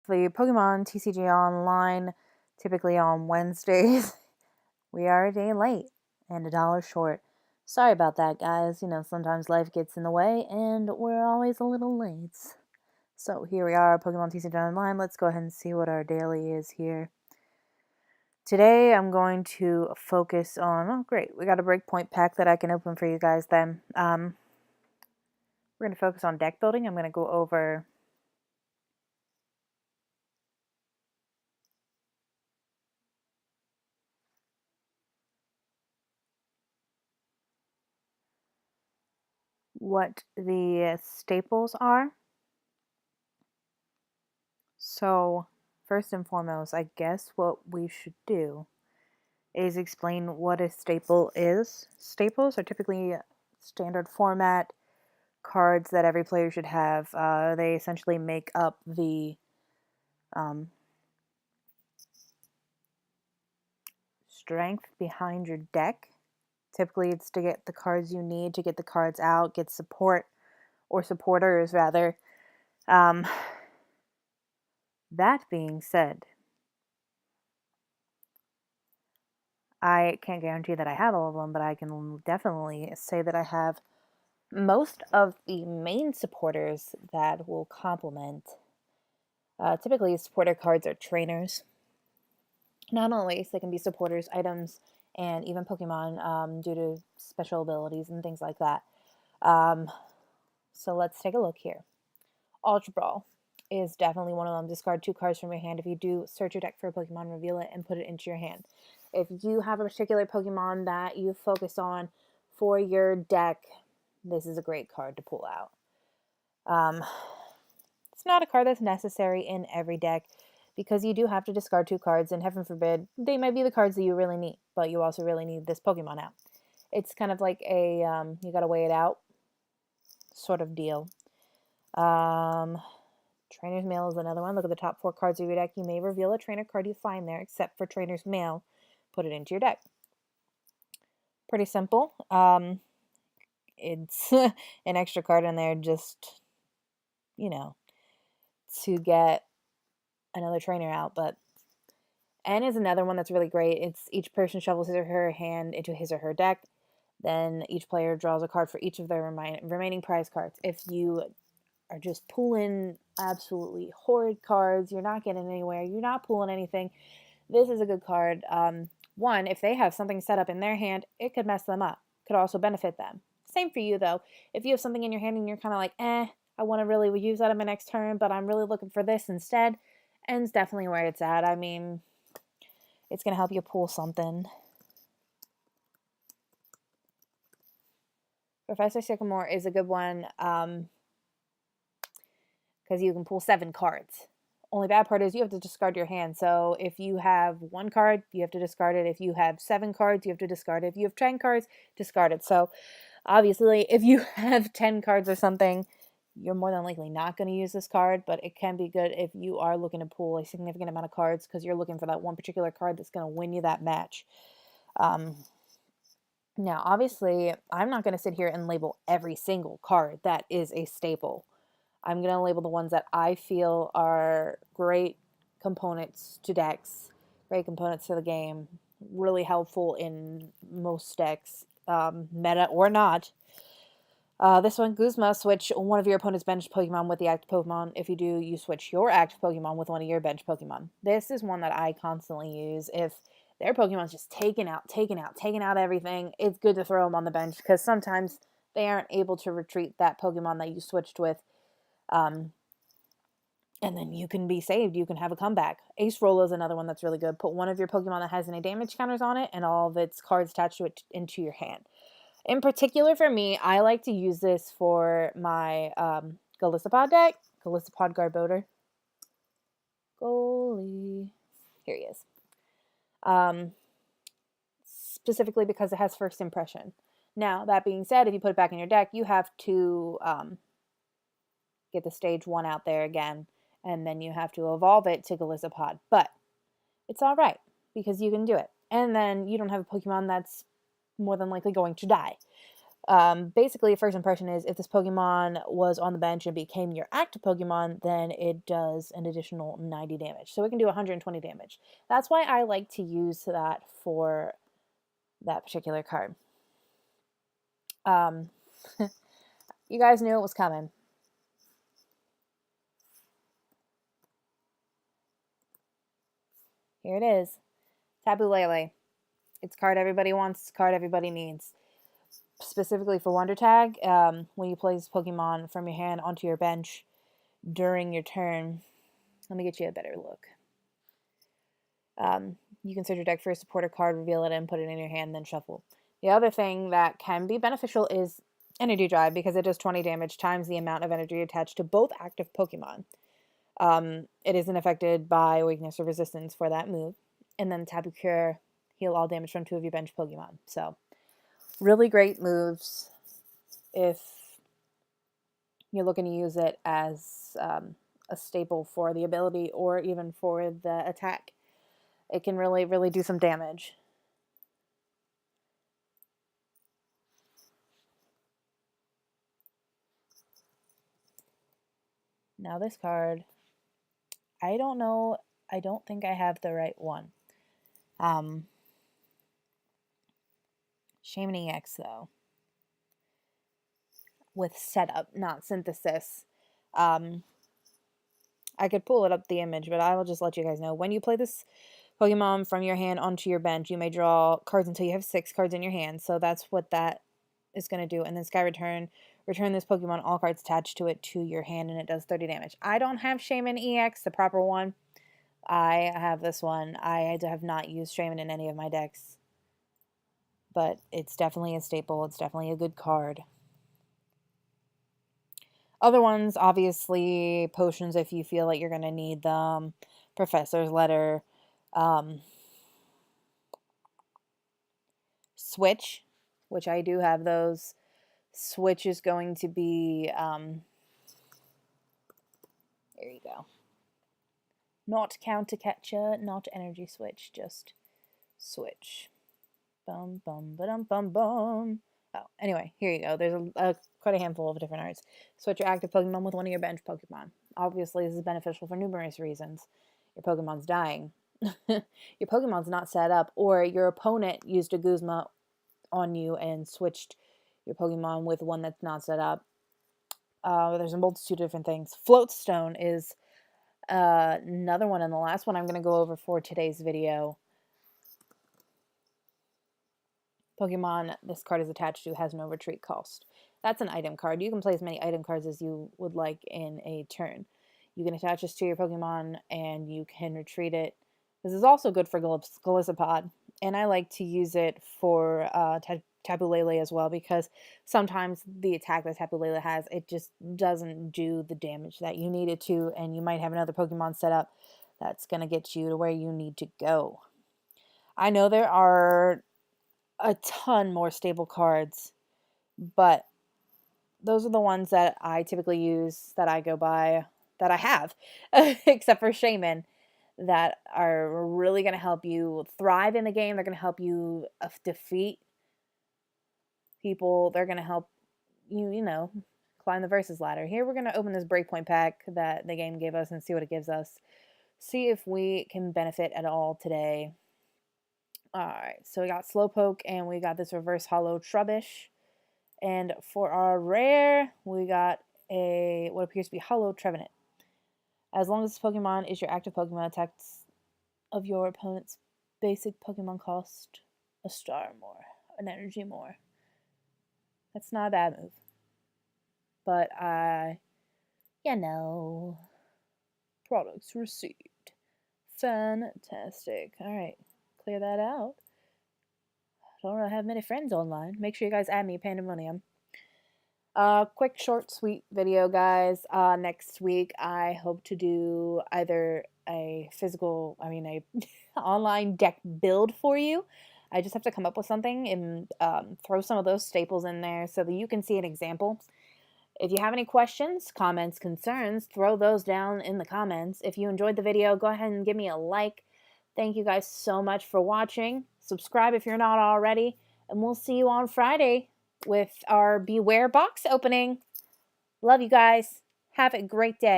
the Pokemon TCG online, typically on Wednesdays. We are a day late and $1 short. Sorry about that, guys. Sometimes life gets in the way and we're always a little late. So here we are, Pokemon TCG online. Let's go ahead and see what our daily is here. Today I'm going to focus on, oh great, we got a breakpoint pack that I can open for you guys then. We're going to focus on deck building. I'm going to go over what the staples are. So first and foremost, I guess what we should do is explain what a staple is. Staples are typically standard format cards that every player should have. They essentially make up the strength behind your deck. Typically, it's to get the cards you need, to get the cards out, get support, or supporters, rather. That being said, I can't guarantee that I have all of them, but I can definitely say that I have most of the main supporters that will complement. Typically, supporter cards are trainers. Not always, they can be supporters, items, and even Pokemon due to special abilities and things like that. So let's take a look here. Ultra Brawl is definitely one of them. Discard 2 cards from your hand. If you do, search your deck for a Pokemon, reveal it, and put it into your hand. If you have a particular Pokemon that you focus on for your deck, this is a great card to pull out. It's not a card that's necessary in every deck because you do have to discard 2 cards, and heaven forbid, they might be the cards that you really need, but you also really need this Pokemon out. It's kind of like a, you gotta weigh it out sort of deal. Trainer's Mail is another one. Look at the top 4 cards of your deck. You may reveal a trainer card you find there, except for Trainer's Mail. Put it into your deck. Pretty simple. It's an extra card in there just, to get another trainer out. But N is another one that's really great. It's each person shovels his or her hand into his or her deck. Then each player draws a card for each of their remaining prize cards. If you are just pulling absolutely horrid cards, you're not getting anywhere, you're not pulling anything, this is a good card. One, if they have something set up in their hand, it could mess them up. Could also benefit them. Same for you, though. If you have something in your hand and you're kind of like, I want to really use that on my next turn, but I'm really looking for this instead, N's definitely where it's at. I mean, it's going to help you pull something. Professor Sycamore is a good one because you can pull 7 cards. Only bad part is you have to discard your hand. So if you have 1 card, you have to discard it. If you have 7 cards, you have to discard it. If you have 10 cards, discard it. So obviously, if you have 10 cards or something, you're more than likely not going to use this card, but it can be good if you are looking to pull a significant amount of cards because you're looking for that one particular card that's going to win you that match. Now, obviously, I'm not going to sit here and label every single card that is a staple. I'm going to label the ones that I feel are great components to decks, great components to the game, really helpful in most decks, meta or not. This one, Guzma, switch one of your opponent's bench Pokemon with the active Pokemon. If you do, you switch your active Pokemon with one of your bench Pokemon. This is one that I constantly use. If their Pokemon's just taking out everything, it's good to throw them on the bench because sometimes they aren't able to retreat that Pokemon that you switched with. And then you can be saved. You can have a comeback. Ace Roll is another one that's really good. Put one of your Pokemon that has any damage counters on it and all of its cards attached to it into your hand. In particular for me, I like to use this for my Golisopod deck. Golisopod Garbodor. Goalie. Here he is. Specifically because it has first impression. Now, that being said, if you put it back in your deck, you have to get the stage 1 out there again, and then you have to evolve it to Golisopod. But it's all right because you can do it. And then you don't have a Pokemon that's more than likely going to die. Basically, first impression is if this Pokemon was on the bench and became your active Pokemon, then it does an additional 90 damage. So it can do 120 damage. That's why I like to use that for that particular card. You guys knew it was coming. Here it is. Tapu Lele. It's a card everybody wants, card everybody needs. Specifically for Wonder Tag, when you place Pokemon from your hand onto your bench during your turn. Let me get you a better look. You can search your deck for a supporter card, reveal it, and put it in your hand, then shuffle. The other thing that can be beneficial is Energy Drive, because it does 20 damage times the amount of energy attached to both active Pokemon. It isn't affected by weakness or resistance for that move. And then Tapu Cure, heal all damage from 2 of your bench Pokemon. So, really great moves if you're looking to use it as a staple for the ability or even for the attack. It can really, really do some damage. Now this card, I don't know, I don't think I have the right one. Shaman EX though. With setup, not synthesis. I could pull it up the image, but I will just let you guys know. When you play this Pokemon from your hand onto your bench, you may draw cards until you have 6 cards in your hand. So that's what that is going to do. And then Sky Return this Pokemon, all cards attached to it, to your hand, and it does 30 damage. I don't have Shaman EX, the proper one. I have this one. I have not used Shaman in any of my decks. But it's definitely a staple. It's definitely a good card. Other ones, obviously, potions if you feel like you're going to need them. Professor's Letter. Switch, which I do have those. Switch is going to be, there you go. Not Counter Catcher, not Energy Switch, just Switch. Bum, bum, ba-dum, bum, bum. Oh, anyway, here you go. There's quite a handful of different arts. Switch your active Pokemon with one of your bench Pokemon. Obviously, this is beneficial for numerous reasons. Your Pokemon's dying. Your Pokemon's not set up, or your opponent used a Guzma on you and switched your Pokemon with one that's not set up. There's a multitude of different things. Floatstone is another one, and the last one I'm going to go over for today's video. Pokemon this card is attached to has no retreat cost. That's an item card. You can play as many item cards as you would like in a turn. You can attach this to your Pokemon and you can retreat it. This is also good for Golisopod, and I like to use it for Tapu Lele as well, because sometimes the attack that Tapu Lele has, it just doesn't do the damage that you need it to, and you might have another Pokemon set up that's going to get you to where you need to go. I know there are a ton more stable cards, but those are the ones that I typically use, that I go by, that I have, except for Shaman, that are really going to help you thrive in the game. They're going to help you defeat people. They're going to help you, climb the versus ladder. Here we're going to open this Breakpoint pack that the game gave us and see what it gives us. See if we can benefit at all today. Alright, so we got Slowpoke and we got this Reverse Hollow Trubbish. And for our rare, we got a what appears to be Hollow Trevenant. As long as this Pokemon is your active Pokemon, attacks of your opponent's basic Pokemon cost a star more, an energy more. That's not a bad move. But products received. Fantastic. Alright, clear that out. Don't really have many friends online. Make sure you guys add me, Pandemonium. Quick, short, sweet video, guys. Next week, I hope to do either a online deck build for you. I just have to come up with something and throw some of those staples in there so that you can see an example. If you have any questions, comments, concerns, throw those down in the comments. If you enjoyed the video, go ahead and give me a like. Thank you guys so much for watching. Subscribe if you're not already, and we'll see you on Friday. with our Beware box opening. Love you guys. Have a great day.